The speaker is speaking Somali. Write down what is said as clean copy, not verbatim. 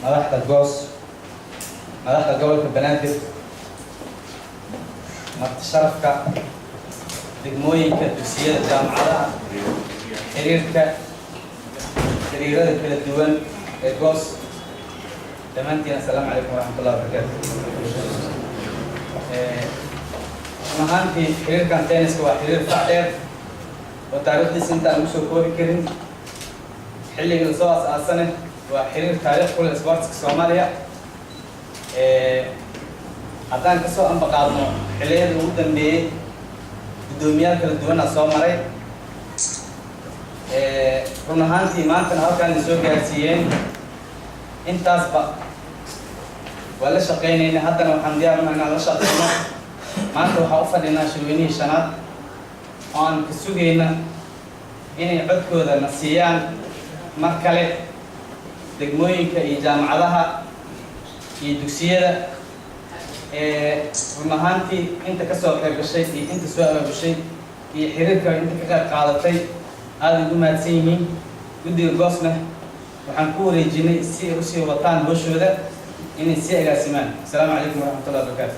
madaxda goos madaxda gobolka banaadir marti sharafka degmooyinka dugsiyada jaamacadaha xiriirada kala duwan ee goos dhammaantiin assalaamu calaykum waraxmatullahi wabarakaatu. mahaantii xiriirkan tenniska waa xiriir fac dheer oo taariikhdiisa intaan lagu soo koobi karin. xilligii lasoo aas-aasane waa xiriir taariikh ku leh sportska Soomaaliya. haddaan kasoo ambaqaadno xilliyadii ugu dambeeyey guddoomiyaal kala duwana soo maray. run ahaantii maantana halkaan ay soo gaarsiiyeen intaasba waa la shaqeynayna. haddana waxaan diyaarnahay inaan la shaqeyno. maanta waxaan u fadhinaa shirweynihii shanaad oo aan ka sugayna inay codkooda na siiyaan mar kale degmooyinka iyo jaamacadaha iyo dugsiyada. run ahaantii inta kasoo qayb gashay iyo inta soo abaabushay iyo xiriirka inta ka qayb qaadatay aad ugu mahadsan yihiin. guddiga goosna waxaan ku wareejinay si ay usii wataan hooshooda inay sii agaasimaan. assalaamu calaykum waraxmatullahi wabarakaatu.